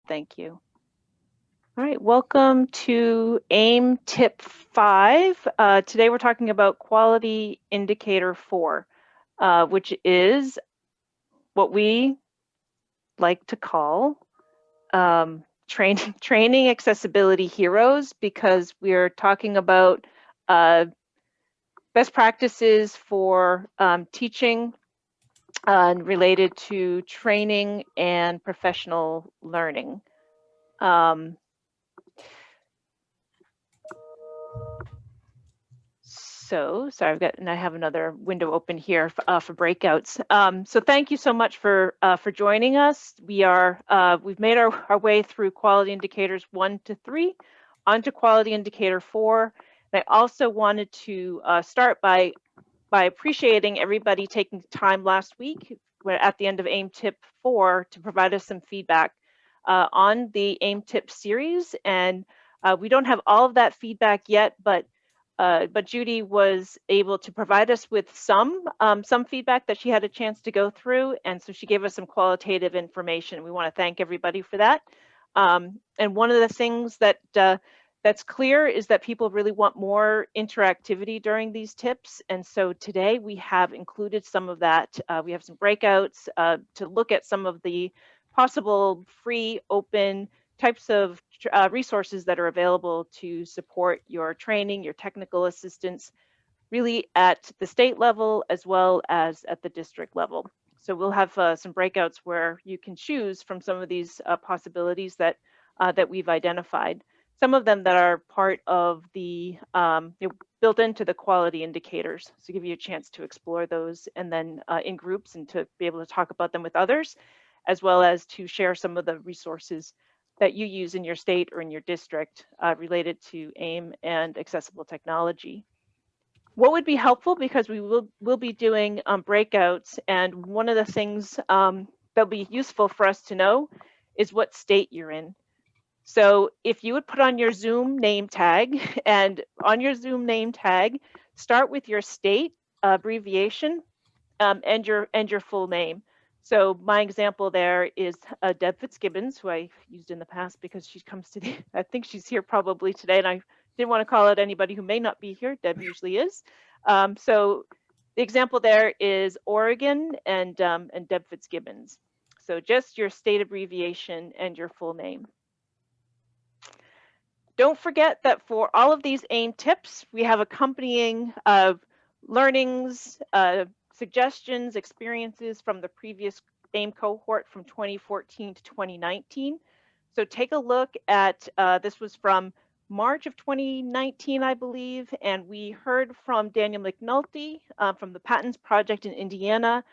Thank you. All right, welcome to AIM Tip 5. Today we're talking about Quality Indicator 4, which is what we like to call training accessibility heroes, because we're talking about best practices for teaching related to training and professional learning. Sorry, I have another window open here for breakouts. So thank you so much for joining us. We've made our way through quality indicators 1 to 3, onto quality indicator 4. And I also wanted to start by appreciating everybody taking time last week at the end of AIM Tip 4 to provide us some feedback on the AIM Tip series. And we don't have all of that feedback yet, but Judy was able to provide us with some feedback that she had a chance to go through, and so she gave us some qualitative information. We want to thank everybody for that. And one of the things that's clear is that people really want more interactivity during these tips, and so today we have included some of that. We have some breakouts to look at some of the possible free, open types of resources that are available to support your training, your technical assistance, really at the state level as well as at the district level. So we'll have some breakouts where you can choose from some of these possibilities that we've identified. Some of them that are part of the built into the quality indicators, so give you a chance to explore those, and then in groups, and to be able to talk about them with others, as well as to share some of the resources that you use in your state or in your district related to AIM and accessible technology. What would be helpful, because we will be doing breakouts, and one of the things that'll be useful for us to know is what state you're in. So if you would put on your Zoom name tag, and on your Zoom name tag, start with your state abbreviation and your full name. So my example there is Deb Fitzgibbons, who I've used in the past because she comes to I think she's here probably today, and I didn't want to call out anybody who may not be here. Deb usually is. So the example there is Oregon and Deb Fitzgibbons. So just your state abbreviation and your full name. Don't forget that for all of these AIM tips, we have accompanying learnings, suggestions, experiences from the previous AIM cohort from 2014 to 2019. So take a look at, this was from March of 2019, I believe, and we heard from Daniel McNulty from the Patents Project in Indiana.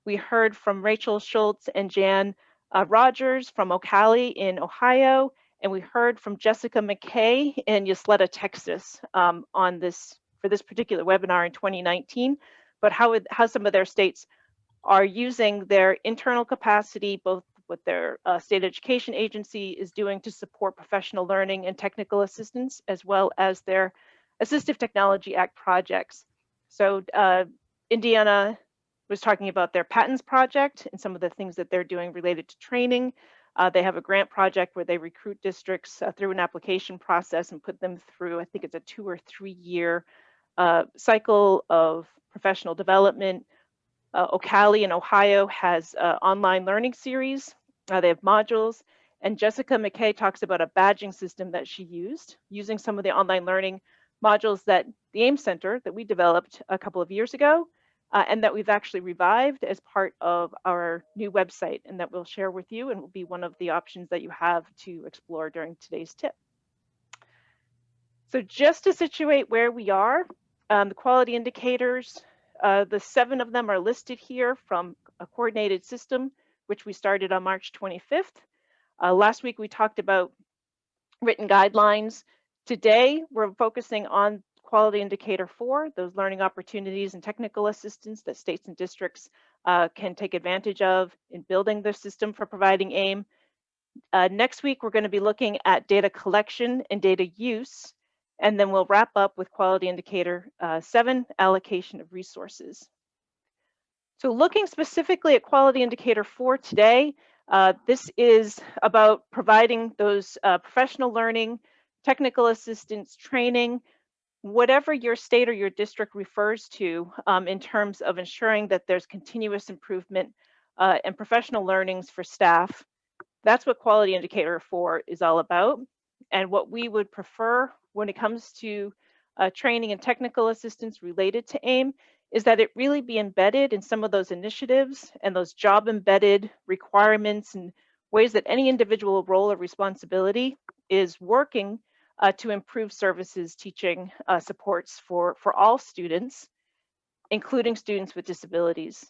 We heard from Rachel Schultz and Jan Rogers from Ocala in Ohio, and we heard from Jessica McKay in Ysleta, Texas on this, for this particular webinar in 2019, but how some of their states are using their internal capacity, both what their state education agency is doing to support professional learning and technical assistance, as well as their Assistive Technology Act projects. So Indiana was talking about their patents project and some of the things that they're doing related to training. They have a grant project where they recruit districts through an application process and put them through, I think it's a 2 or 3 year cycle of professional development. Ocala in Ohio has an online learning series. They have modules. And Jessica McKay talks about a badging system that she used, using some of the online learning modules that the AIM Center that we developed a couple of years ago, and that we've actually revived as part of our new website, and that we'll share with you, and will be one of the options that you have to explore during today's tip. So just to situate where we are, the quality indicators, the 7 of them are listed here from a coordinated system, which we started on March 25th. Last week we talked about written guidelines. Today we're focusing on quality indicator 4, those learning opportunities and technical assistance that states and districts can take advantage of in building their system for providing AIM. Next week, we're going to be looking at data collection and data use, and then we'll wrap up with quality indicator 7, allocation of resources. So looking specifically at quality indicator 4 today, This is about providing those professional learning, technical assistance training, whatever your state or your district refers to in terms of ensuring that there's continuous improvement and professional learnings for staff. That's what Quality Indicator 4 is all about. And what we would prefer when it comes to training and technical assistance related to AIM is that it really be embedded in some of those initiatives and those job embedded requirements and ways that any individual role or responsibility is working to improve services, teaching supports for all students, including students with disabilities.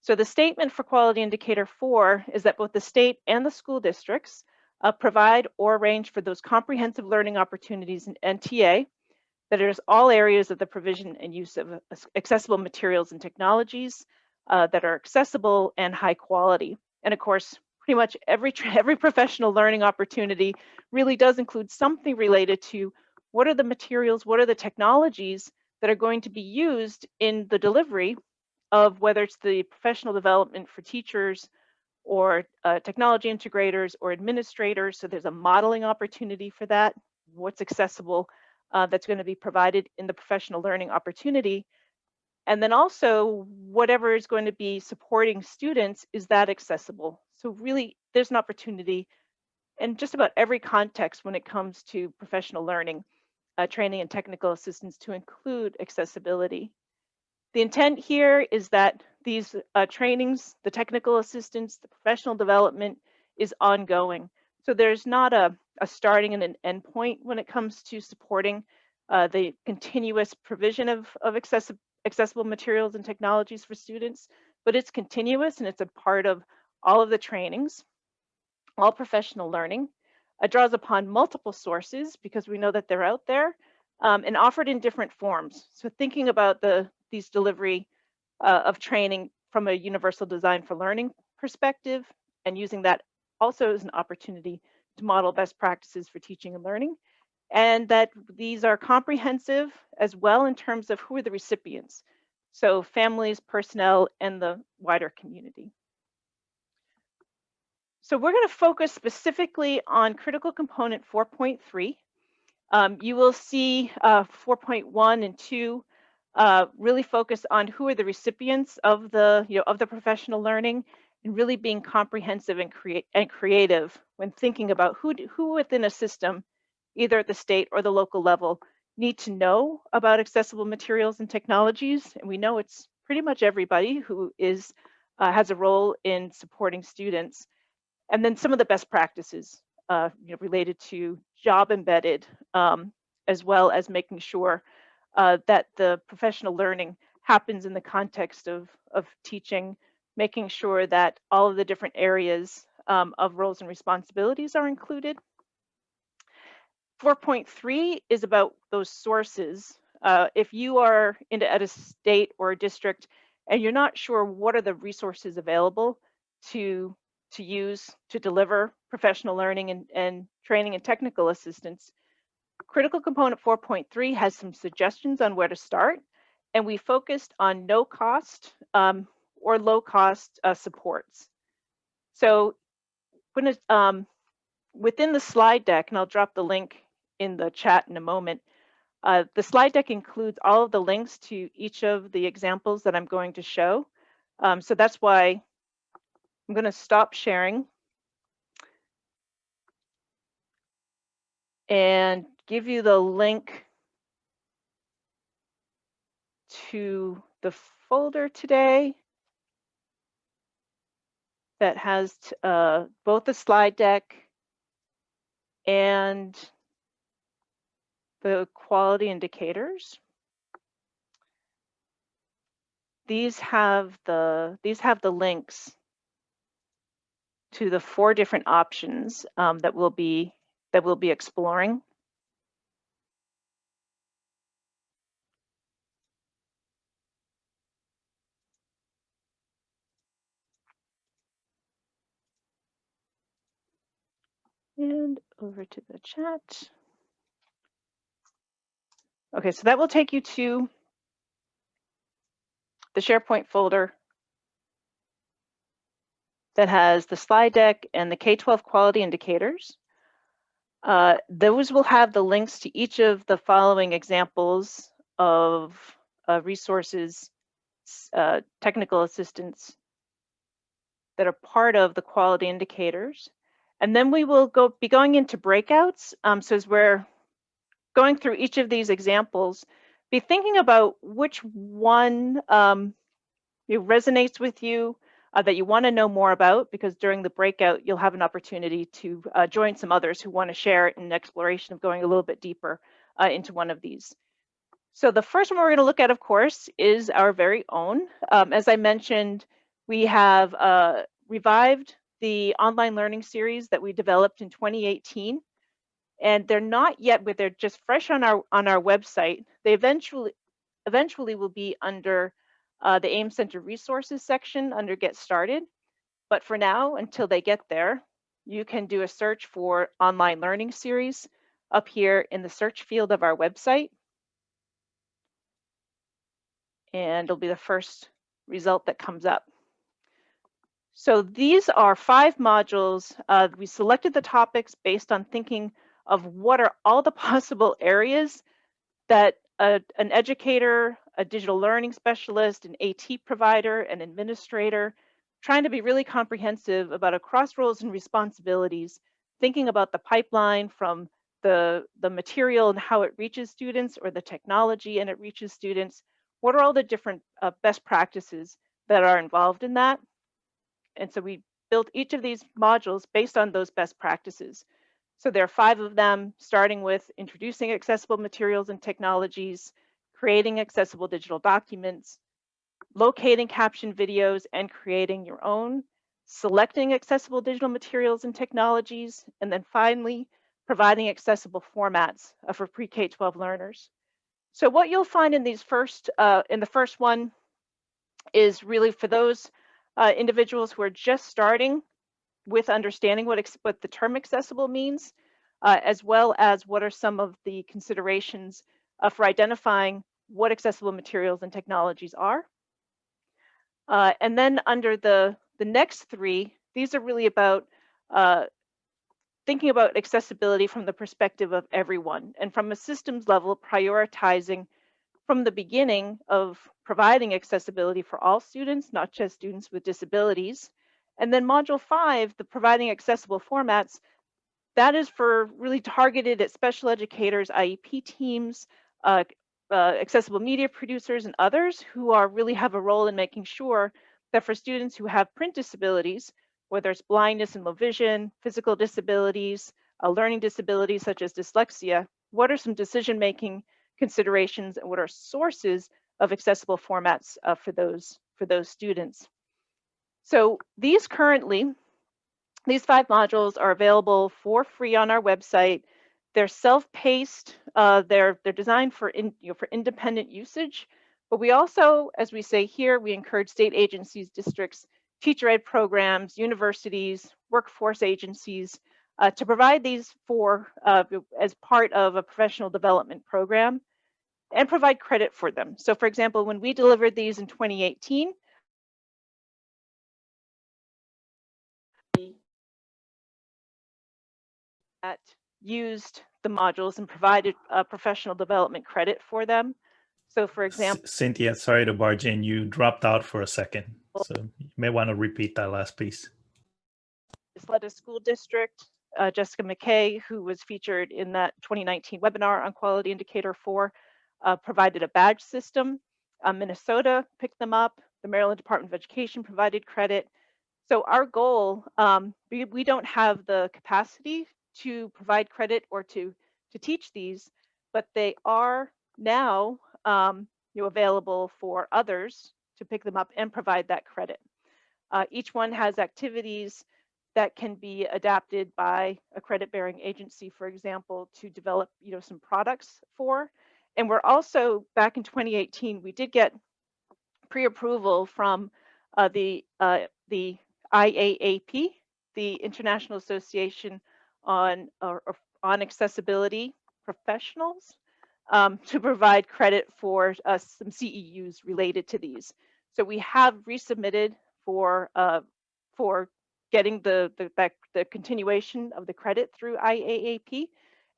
So the statement for Quality Indicator 4 is that both the state and the school districts provide or arrange for those comprehensive learning opportunities in NTA that is all areas of the provision and use of accessible materials and technologies that are accessible and high quality. And of course, pretty much every professional learning opportunity really does include something related to what are the materials, what are the technologies that are going to be used in the delivery of whether it's the professional development for teachers or technology integrators or administrators. So there's a modeling opportunity for that. What's accessible that's going to be provided in the professional learning opportunity. And then also whatever is going to be supporting students, is that accessible? So really there's an opportunity in just about every context when it comes to professional learning, training and technical assistance to include accessibility. The intent here is that these trainings, the technical assistance, the professional development is ongoing. So there's not a starting and an end point when it comes to supporting the continuous provision of accessible materials and technologies for students, but it's continuous and it's a part of all of the trainings, all professional learning. It draws upon multiple sources because we know that they're out there and offered in different forms. So thinking about these delivery of training from a universal design for learning perspective and using that also as an opportunity to model best practices for teaching and learning, and that these are comprehensive as well in terms of who are the recipients. So families, personnel, and the wider community. So we're going to focus specifically on critical component 4.3. You will see 4.1 and 2 really focus on who are the recipients of the professional learning, and really being comprehensive and creative when thinking about who within a system, either at the state or the local level, need to know about accessible materials and technologies. And we know it's pretty much everybody who has a role in supporting students. And then some of the best practices related to job embedded, as well as making sure that the professional learning happens in the context of teaching, making sure that all of the different areas of roles and responsibilities are included. 4.3 is about those sources. If you are at a state or a district and you're not sure what are the resources available to use to deliver professional learning and training and technical assistance, Critical Component 4.3 has some suggestions on where to start, and we focused on no cost or low cost supports. So within the slide deck, and I'll drop the link in the chat in a moment, the slide deck includes all of the links to each of the examples that I'm going to show. So that's why I'm going to stop sharing and give you the link to the folder today that has both the slide deck and the quality indicators. These have the links to the 4 different options that we'll be exploring. And over to the chat. Okay, so that will take you to the SharePoint folder that has the slide deck and the K-12 quality indicators. Those will have the links to each of the following examples of resources, technical assistance that are part of the quality indicators. And then we will be going into breakouts. So as we're going through each of these examples, be thinking about which one resonates with you, that you want to know more about, because during the breakout, you'll have an opportunity to join some others who want to share it in exploration of going a little bit deeper into one of these. So the first one we're going to look at, of course, is our very own. As I mentioned, we have revived the online learning series that we developed in 2018. And they're not yet, but they're just fresh on our website. They eventually will be under the AIMS Center resources section under Get Started. But for now, until they get there, you can do a search for online learning series up here in the search field of our website. And it'll be the first result that comes up. So these are 5 modules. We selected the topics based on thinking of what are all the possible areas that an educator, a digital learning specialist, an AT provider, an administrator, trying to be really comprehensive about across roles and responsibilities, thinking about the pipeline from the material and how it reaches students, or the technology and it reaches students. What are all the different best practices that are involved in that? And so we built each of these modules based on those best practices. So there are 5 of them, starting with introducing accessible materials and technologies, creating accessible digital documents, locating caption videos and creating your own, selecting accessible digital materials and technologies, and then finally, providing accessible formats for pre-K-12 learners. So what you'll find in these in the first one is really for those individuals who are just starting with understanding what the term accessible means, as well as what are some of the considerations for identifying what accessible materials and technologies are. And then under the next 3, these are really about thinking about accessibility from the perspective of everyone, and from a systems level, prioritizing from the beginning of providing accessibility for all students, not just students with disabilities. And then module 5, the providing accessible formats, that is for really targeted at special educators, IEP teams, accessible media producers, and others who really have a role in making sure that for students who have print disabilities, whether it's blindness and low vision, physical disabilities, learning disabilities such as dyslexia, what are some decision-making considerations and what are sources of accessible formats for those students. So these 5 modules are available for free on our website. They're self-paced. They're designed for independent usage. But we also, as we say here, we encourage state agencies, districts, teacher ed programs, universities, workforce agencies to provide these as part of a professional development program and provide credit for them. So for example, when we delivered these in 2018, that used the modules and provided professional development credit for them. So for example, Cynthia, sorry to barge in, you dropped out for a second. So you may want to repeat that last piece. Isleta School District, Jessica McKay, who was featured in that 2019 webinar on Quality Indicator 4, provided a badge system. Minnesota picked them up. The Maryland Department of Education provided credit. So our goal, we don't have the capacity to provide credit or to teach these, but they are now available for others to pick them up and provide that credit. Each one has activities that can be adapted by a credit-bearing agency, for example, to develop some products for. And we're also, back in 2018, we did get pre-approval from the IAAP, the International Association on Accessibility Professionals, to provide credit for some CEUs related to these. So we have resubmitted for getting the continuation of the credit through IAAP.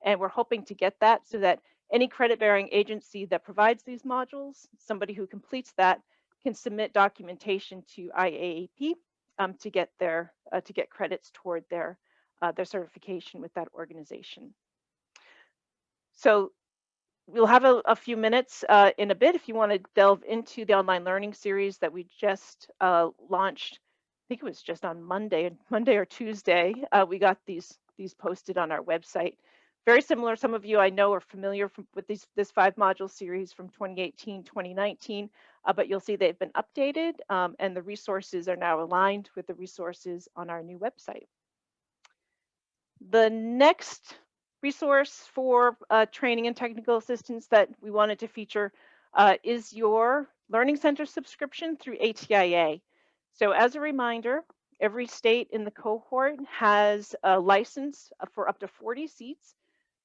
And we're hoping to get that so that any credit-bearing agency that provides these modules, somebody who completes that can submit documentation to IAAP to get credits toward their certification with that organization. So we'll have a few minutes in a bit if you want to delve into the online learning series that we just launched. I think it was just on Monday or Tuesday. We got these posted on our website. Very similar. Some of you I know are familiar with this 5-module series from 2018, 2019, but you'll see they've been updated and the resources are now aligned with the resources on our new website. The next resource for training and technical assistance that we wanted to feature is your Learning Center subscription through ATIA. So as a reminder, every state in the cohort has a license for up to 40 seats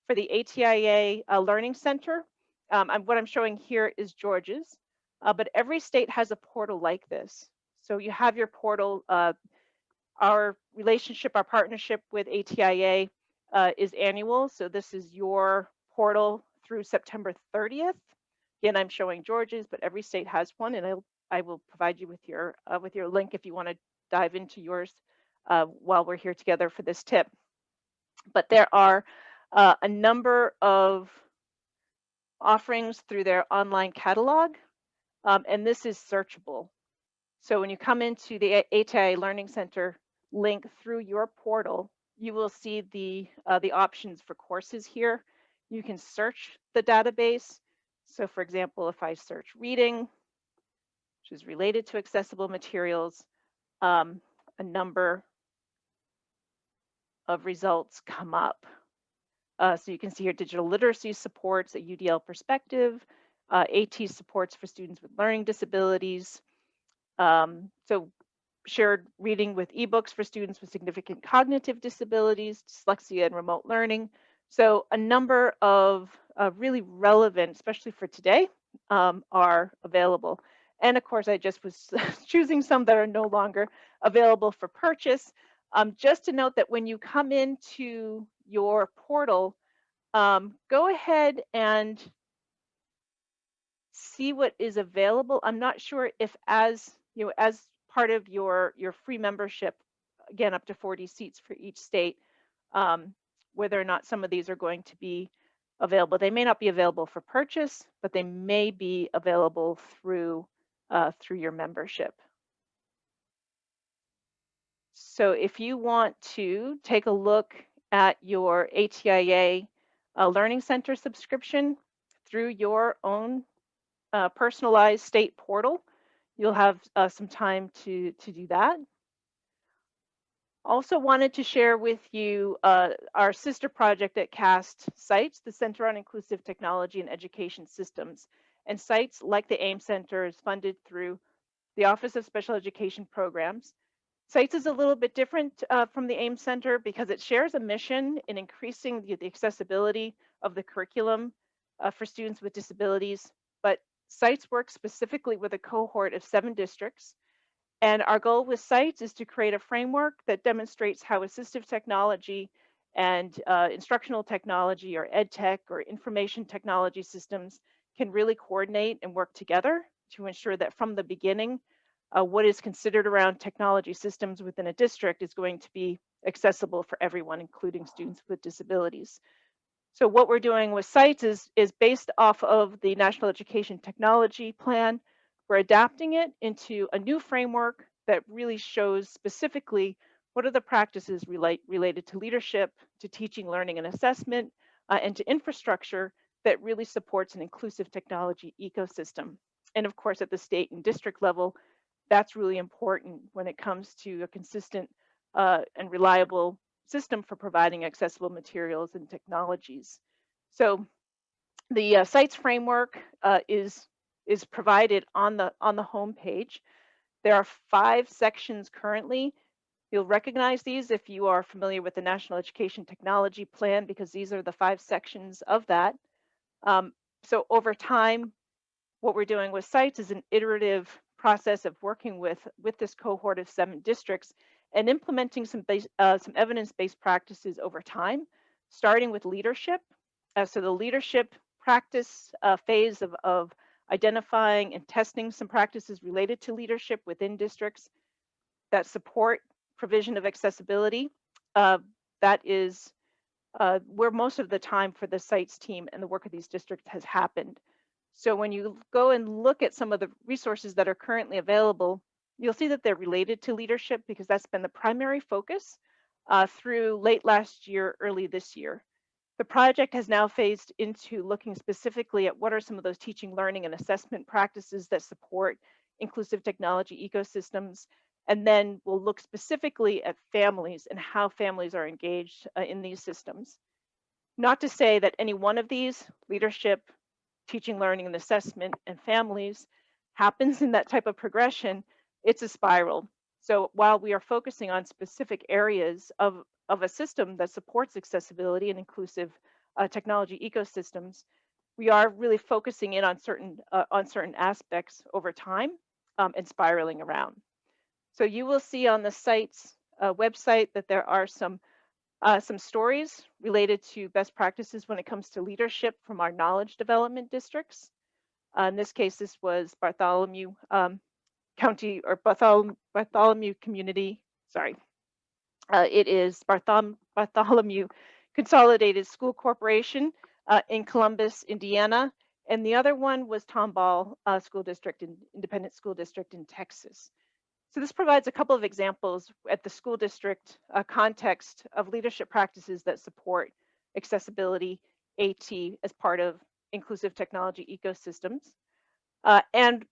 for the ATIA Learning Center. What I'm showing here is Georgia's, but every state has a portal like this. So you have your portal. Our relationship, our partnership with ATIA is annual. So this is your portal through September 30th. Again, I'm showing Georgia's, but every state has one, and I will provide you with your link if you want to dive into yours while we're here together for this tip. But there are a number of offerings through their online catalog, and this is searchable. So when you come into the ATIA Learning Center link through your portal, you will see the options for courses here. You can search the database. So for example, if I search reading, which is related to accessible materials, a number of results come up. So you can see here digital literacy supports a UDL perspective, AT supports for students with learning disabilities. So shared reading with ebooks for students with significant cognitive disabilities, dyslexia and remote learning. So a number of really relevant, especially for today, are available. And of course, I just was choosing some that are no longer available for purchase. Just to note that when you come into your portal, go ahead and see what is available. I'm not sure if as part of your free membership, again, up to 40 seats for each state, whether or not some of these are going to be available. They may not be available for purchase, but they may be available through your membership. So if you want to take a look at your ATIA Learning Center subscription through your own personalized state portal, you'll have some time to do that. Also wanted to share with you our sister project at CAST, CITES, the Center on Inclusive Technology and Education Systems. And CITES, like the AIM Center, is funded through the Office of Special Education Programs. CITES is a little bit different from the AIM Center because it shares a mission in increasing the accessibility of the curriculum for students with disabilities. But CITES works specifically with a cohort of 7 districts. And our goal with CITES is to create a framework that demonstrates how assistive technology and instructional technology or ed tech or information technology systems can really coordinate and work together to ensure that from the beginning, what is considered around technology systems within a district is going to be accessible for everyone, including students with disabilities. So what we're doing with CITES is based off of the National Education Technology Plan. We're adapting it into a new framework that really shows specifically what are the practices related to leadership, to teaching, learning, and assessment, and to infrastructure that really supports an inclusive technology ecosystem. And of course, at the state and district level, that's really important when it comes to a consistent and reliable system for providing accessible materials and technologies. So the CITES framework is provided on the home page. There are 5 sections currently. You'll recognize these if you are familiar with the National Education Technology Plan, because these are the 5 sections of that. So over time, what we're doing with CITES is an iterative process of working with this cohort of 7 districts and implementing some evidence-based practices over time, starting with leadership. So the leadership practice phase of identifying and testing some practices related to leadership within districts that support provision of accessibility. That is where most of the time for the sites team and the work of these districts has happened. So when you go and look at some of the resources that are currently available, you'll see that they're related to leadership because that's been the primary focus through late last year, early this year. The project has now phased into looking specifically at what are some of those teaching, learning, and assessment practices that support inclusive technology ecosystems. And then we'll look specifically at families and how families are engaged in these systems. Not to say that any one of these, leadership, teaching, learning, and assessment, and families, happens in that type of progression. It's a spiral. So while we are focusing on specific areas of a system that supports accessibility and inclusive technology ecosystems, we are really focusing in on certain aspects over time and spiraling around. So you will see on the site's website that there are some stories related to best practices when it comes to leadership from our knowledge development districts. In this case, this was Bartholomew County or Bartholomew Community. Sorry, it is Bartholomew Consolidated School Corporation in Columbus, Indiana, and the other one was Tomball School District, Independent School District in Texas. So this provides a couple of examples at the school district context of leadership practices that support accessibility, AT, as part of inclusive technology ecosystems. And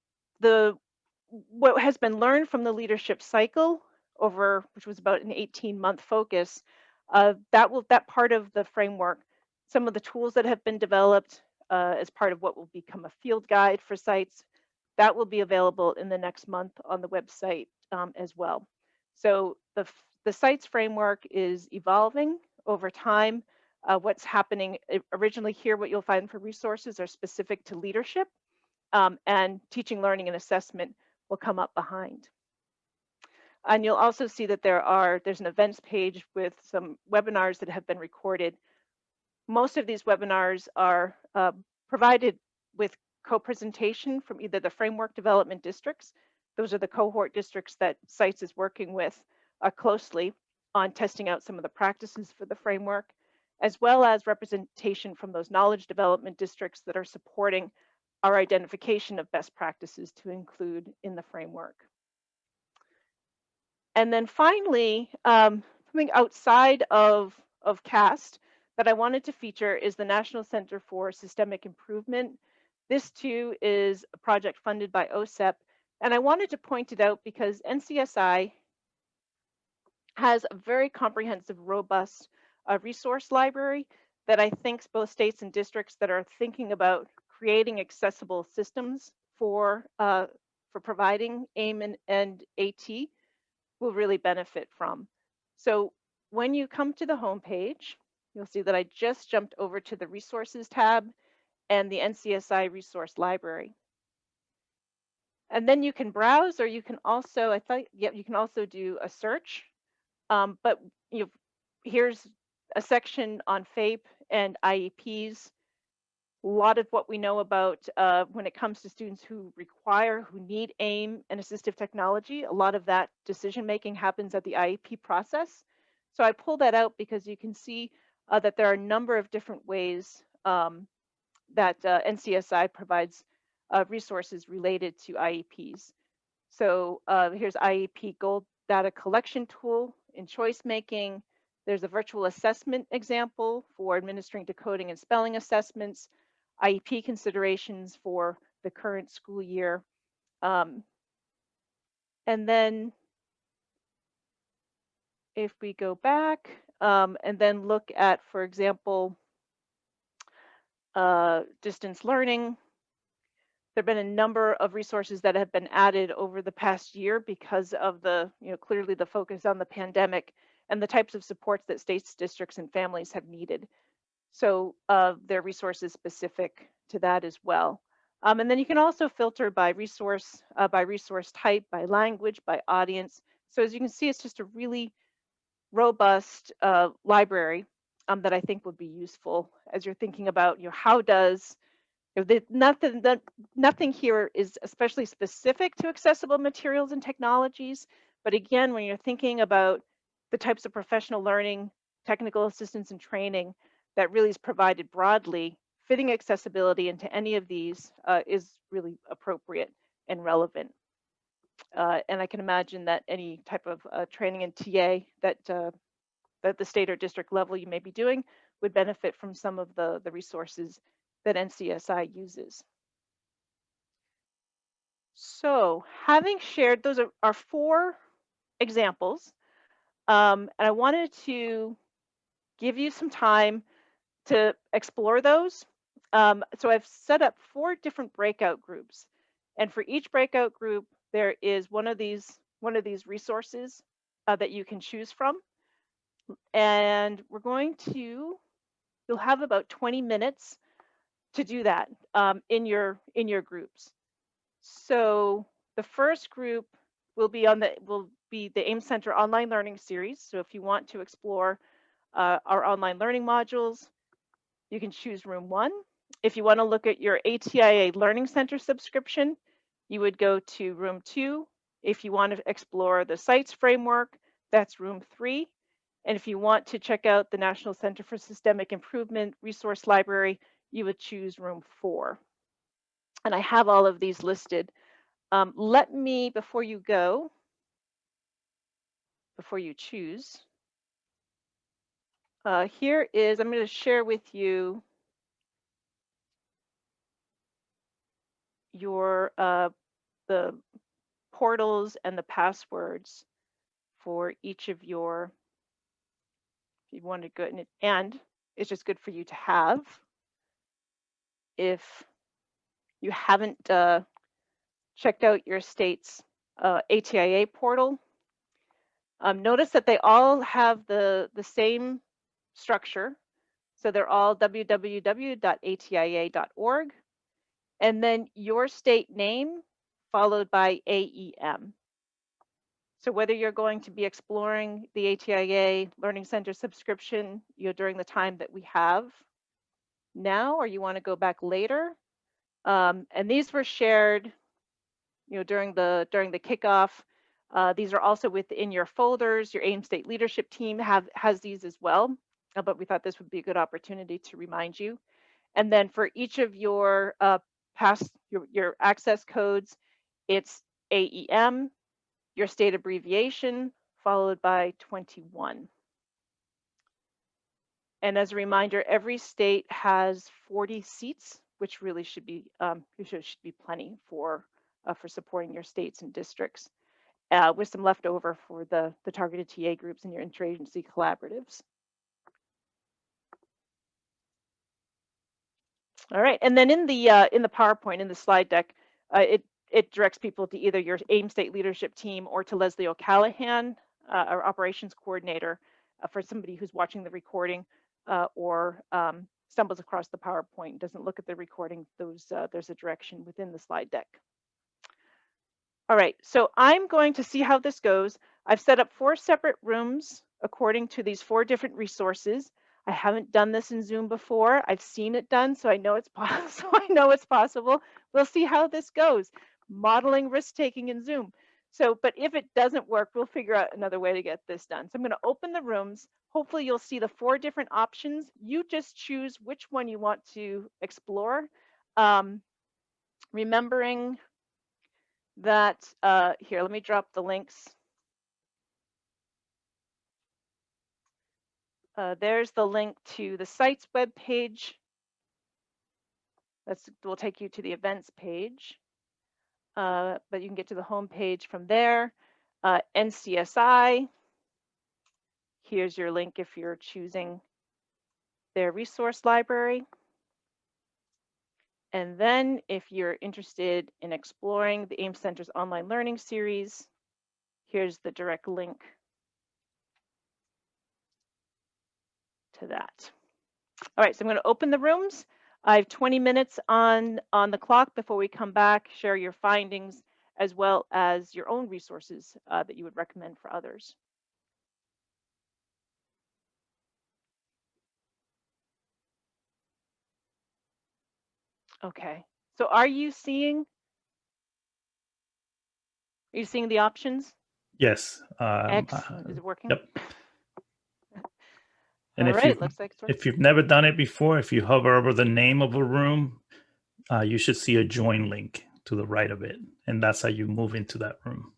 what has been learned from the leadership cycle over, which was about an 18-month focus, that part of the framework, some of the tools that have been developed as part of what will become a field guide for sites, that will be available in the next month on the website as well. So the sites framework is evolving over time. What's happening originally here, what you'll find for resources are specific to leadership, and teaching, learning, and assessment will come up behind. And you'll also see that there's an events page with some webinars that have been recorded. Most of these webinars are provided with co-presentation from either the framework development districts. Those are the cohort districts that SITES is working with closely on testing out some of the practices for the framework, as well as representation from those knowledge development districts that are supporting our identification of best practices to include in the framework. And then finally, something outside of CAST that I wanted to feature is the National Center for Systemic Improvement. This too is a project funded by OSEP, and I wanted to point it out because NCSI has a very comprehensive, robust resource library that I think both states and districts that are thinking about creating accessible systems for providing AIM and AT will really benefit from. So when you come to the homepage, you'll see that I just jumped over to the resources tab and the NCSI resource library. And then you can browse, or you can also, you can also do a search. But here's a section on FAPE and IEPs. A lot of what we know about when it comes to students who need AIM and assistive technology, a lot of that decision making happens at the IEP process. So I pulled that out because you can see that there are a number of different ways that NCSI provides resources related to IEPs. So here's IEP Goal Data Collection Tool in choice making. There's a virtual assessment example for administering decoding and spelling assessments, IEP considerations for the current school year. And then if we go back and then look at, for example, distance learning, there have been a number of resources that have been added over the past year because of the, clearly the focus on the pandemic and the types of supports that states, districts, and families have needed. So there are resources specific to that as well. And then you can also filter by resource type, by language, by audience. So as you can see, it's just a really robust library that I think would be useful as you're thinking about, how does, nothing here is especially specific to accessible materials and technologies. But again, when you're thinking about the types of professional learning, technical assistance and training that really is provided broadly, fitting accessibility into any of these is really appropriate and relevant. And I can imagine that any type of training in TA that the state or district level you may be doing would benefit from some of the resources that NCSI uses. So having shared, those are 4 examples, and I wanted to give you some time to explore those. So I've set up 4 different breakout groups, and for each breakout group, there is one of these resources that you can choose from. And we're going to, you'll have about 20 minutes to do that in your groups. So the first group will be the AIMS Center Online Learning Series. So if you want to explore our online learning modules, you can choose room 1. If you want to look at your ATIA Learning Center subscription, you would go to room 2. If you want to explore the CITES framework, that's room 3. And if you want to check out the National Center for Systemic Improvement resource library, you would choose room 4. And I have all of these listed. Let me, before you go, before you choose, here is, I'm going to share with you your the portals and the passwords for each of your, if you want to go, and it's just good for you to have if you haven't checked out your state's ATIA portal. Notice that they all have the same structure. So they're all www.atia.org, and then your state name followed by AEM. So whether you're going to be exploring the ATIA Learning Center subscription, during the time that we have now, or you want to go back later, and these were shared, during the kickoff. These are also within your folders. Your AIM State Leadership Team has these as well, but we thought this would be a good opportunity to remind you. And then for each of your your access codes, it's AEM, your state abbreviation, followed by 21. And as a reminder, every state has 40 seats, which really should be should be plenty for supporting your states and districts, with some leftover for the targeted TA groups and your interagency collaboratives. All right, and then in the PowerPoint, in the slide deck, it directs people to either your AIM State Leadership Team or to Leslie O'Callaghan, our Operations Coordinator, for somebody who's watching the recording or stumbles across the PowerPoint and doesn't look at the recording. There's a direction within the slide deck. All right, so I'm going to see how this goes. I've set up 4 separate rooms according to these 4 different resources. I haven't done this in Zoom before. I've seen it done, so I know it's possible. We'll see how this goes. Modeling risk-taking in Zoom. So, but if it doesn't work, we'll figure out another way to get this done. So I'm going to open the rooms. Hopefully you'll see the 4 different options. You just choose which one you want to explore. Remembering that, here, let me drop the links. There's the link to the CITES webpage. That will take you to the events page, but you can get to the home page from there. NCSI, here's your link if you're choosing their resource library. And then if you're interested in exploring the AIMS Center's online learning series, here's the direct link to that. All right, so I'm going to open the rooms. I have 20 minutes on the clock before we come back, share your findings, as well as your own resources that you would recommend for others. Okay, so are you seeing the options? Yes. Excellent. Is it working? Yep. And All right, looks like it's if you've never done it before, if you hover over the name of a room, you should see a join link to the right of it, and that's how you move into that room.